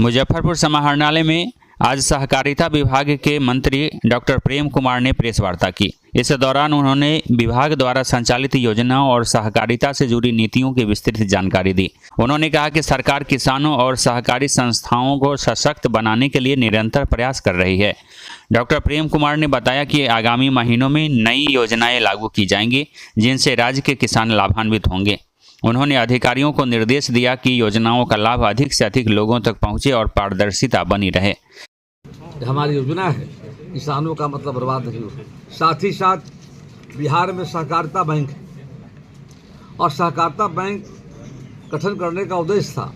मुजफ्फरपुर समाहरणालय में आज सहकारिता विभाग के मंत्री डॉक्टर प्रेम कुमार ने प्रेस वार्ता की। इस दौरान उन्होंने विभाग द्वारा संचालित योजनाओं और सहकारिता से जुड़ी नीतियों की विस्तृत जानकारी दी। उन्होंने कहा कि सरकार किसानों और सहकारी संस्थाओं को सशक्त बनाने के लिए निरंतर प्रयास कर रही है। डॉक्टर प्रेम कुमार ने बताया कि आगामी महीनों में नई योजनाएं लागू की जाएंगी, जिनसे राज्य के किसान लाभान्वित होंगे। उन्होंने अधिकारियों को निर्देश दिया कि योजनाओं का लाभ अधिक से अधिक लोगों तक पहुंचे और पारदर्शिता बनी रहे। हमारी योजना है किसानों का मतलब बर्बाद नहीं हो। साथ ही साथ बिहार में सहकारिता बैंक है और सहकारिता बैंक गठन करने का उद्देश्य था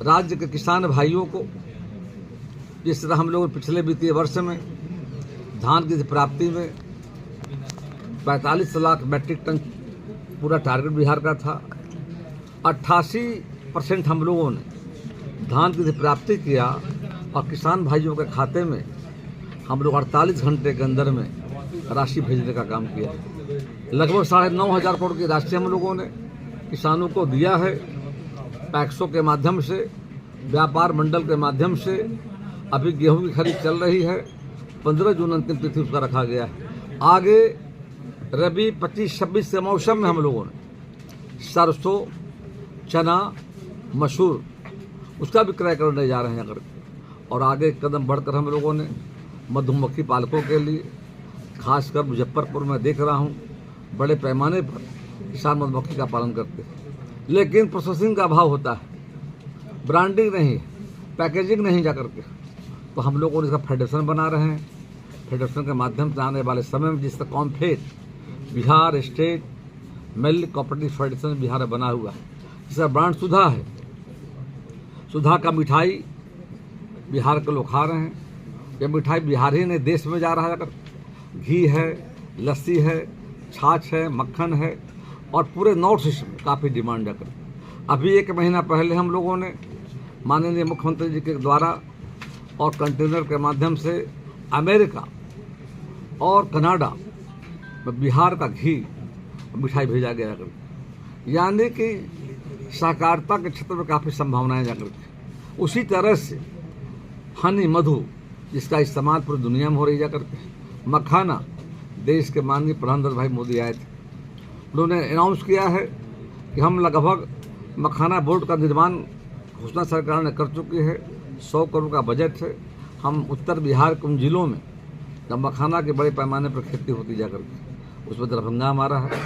राज्य के किसान भाइयों को, जिस तरह हम लोग पिछले वित्तीय वर्ष में धान की प्राप्ति में 45 लाख मैट्रिक टन पूरा टारगेट बिहार का था। 88% हम लोगों ने धान की प्राप्ति किया और किसान भाइयों के खाते में हम लोग 48 घंटे के अंदर में राशि भेजने का काम किया। लगभग 9,500 करोड़ की राशि हम लोगों ने किसानों को दिया है। पैक्सों के माध्यम से, व्यापार मंडल के माध्यम से अभी गेहूं की खरीद चल रही है। 15 जून अंतिम तिथि उसका रखा गया है। आगे रबी 25-26 के मौसम में हम लोगों ने सरसों, चना, मसूर उसका विक्रय करने जा रहे हैं अगर। और आगे कदम बढ़कर हम लोगों ने मधुमक्खी पालकों के लिए, खासकर मुजफ्फरपुर में देख रहा हूँ बड़े पैमाने पर किसान मधुमक्खी का पालन करते हैं, लेकिन प्रोसेसिंग का अभाव होता है, ब्रांडिंग नहीं, पैकेजिंग नहीं जा करके। तो हम लोगों ने इसका फेडरेशन बना रहे हैं। फेडरेशन के माध्यम से आने वाले समय में जिसका COMFED Bihar state milk cooperative federation Bihar में बना हुआ है, जिसका ब्रांड सुधा है। सुधा का मिठाई बिहार के लोग खा रहे हैं। ये मिठाई बिहार ही नहीं देश में जा रहा है। अगर घी है, लस्सी है, छाछ है, मक्खन है और पूरे नॉर्थ ईस्ट में काफ़ी डिमांड है। अभी 1 महीना पहले हम लोगों ने माननीय मुख्यमंत्री जी के द्वारा और कंटेनर के माध्यम से अमेरिका और कनाडा में बिहार का घी मिठाई भेजा गया है। यानी कि सहकारिता के क्षेत्र में काफ़ी संभावनाएं जाकर के। उसी तरह से हनी, मधु, जिसका इस्तेमाल पूरी दुनिया में हो रही जाकर के। मखाना, देश के माननीय प्रधानमंत्री भाई मोदी आए थे, उन्होंने अनाउंस किया है कि हम लगभग मखाना बोर्ड का निर्माण घोषणा सरकार ने कर चुकी है। 100 करोड़ का बजट है। हम उत्तर बिहार के उन जिलों में जब मखाना के बड़े पैमाने पर खेती होती जाकर के, उसमें दरभंगा हमारा है,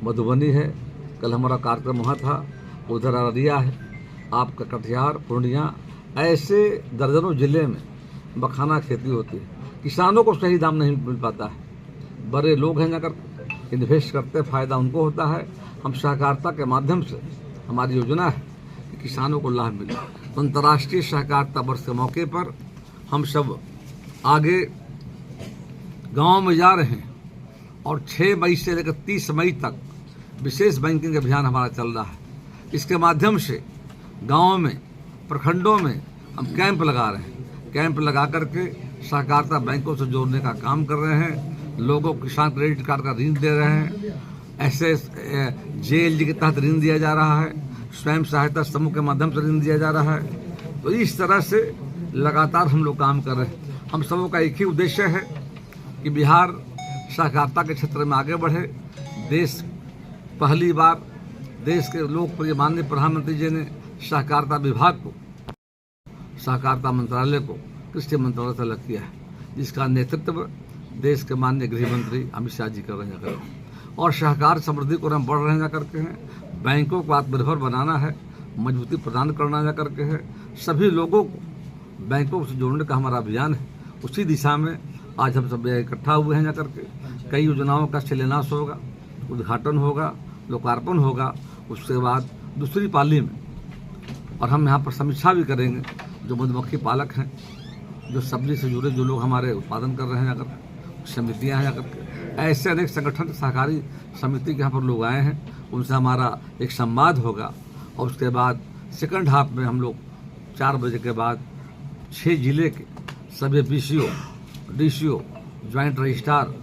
मधुबनी है, कल हमारा कार्यक्रम वहाँ था, उधर अररिया है, आपका कटिहार, पूर्णिया, ऐसे दर्जनों जिले में मखाना खेती होती है। किसानों को सही दाम नहीं मिल पाता है। बड़े लोग हैं जाकर इन्वेस्ट करते, फ़ायदा उनको होता है। हम सहकारिता के माध्यम से हमारी योजना है कि किसानों को लाभ मिले। तो अंतर्राष्ट्रीय सहकारिता वर्ष के मौके पर हम सब आगे गांव में जा रहे हैं और 6 मई से लेकर 30 मई तक विशेष बैंकिंग अभियान हमारा चल रहा है। इसके माध्यम से गाँव में, प्रखंडों में हम कैंप लगा रहे हैं। कैंप लगा करके सहकारिता बैंकों से जोड़ने का काम कर रहे हैं। लोगों को किसान क्रेडिट कार्ड का ऋण दे रहे हैं। ऐसे JLG के तहत ऋण दिया जा रहा है। स्वयं सहायता समूह के माध्यम से ऋण दिया जा रहा है। तो इस तरह से लगातार हम लोग काम कर रहे हैं। हम सबों का एक ही उद्देश्य है कि बिहार सहकारिता के क्षेत्र में आगे बढ़े। देश पहली बार देश के लोकप्रिय माननीय प्रधानमंत्री जी ने सहकारिता विभाग को, सहकारिता मंत्रालय को कृषि मंत्रालय से अलग किया है, जिसका नेतृत्व देश के माननीय गृह मंत्री अमित शाह जी कर रहे हैं। और सहकार समृद्धि को हम बढ़ रहे हैं जाकर के हैं। बैंकों को आत्मनिर्भर बनाना है, मजबूती प्रदान करना जाकर के है। सभी लोगों को बैंकों से जोड़ने का हमारा अभियान है। उसी दिशा में आज हम सब इकट्ठा हुए हैं जाकर के। कई योजनाओं का शिलान्यास होगा, उद्घाटन होगा, लोकार्पण होगा। उसके बाद दूसरी पाली में और हम यहाँ पर समीक्षा भी करेंगे। जो मधुमक्खी पालक हैं, जो सब्जी से जुड़े जो लोग हमारे उत्पादन कर रहे हैं, अगर समितियाँ हैं, अगर ऐसे अनेक संगठन सहकारी समिति के यहाँ पर लोग आए हैं, उनसे हमारा एक संवाद होगा। और उसके बाद सेकंड हाफ में हम लोग 4 बजे के बाद 6 जिले के सभी BCO, DCO, ज्वाइंट रजिस्ट्रार,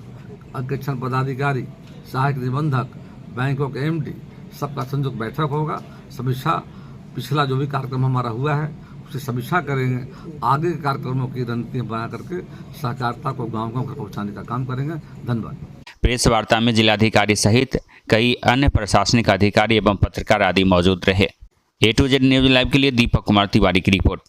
अंकेक्षण पदाधिकारी, सहायक निबंधक, बैंकों के MD, सबका संयुक्त बैठक होगा। समीक्षा, पिछला जो भी कार्यक्रम हमारा हुआ है उसकी समीक्षा करेंगे, आगे के कार्यक्रमों की रणनीतियाँ बना करके सहकारिता को गाँव घर पहुँचाने का काम करेंगे। धन्यवाद। प्रेस वार्ता में जिलाधिकारी सहित कई अन्य प्रशासनिक अधिकारी एवं पत्रकार आदि मौजूद रहे। A to Z news live के लिए दीपक कुमार तिवारी की रिपोर्ट।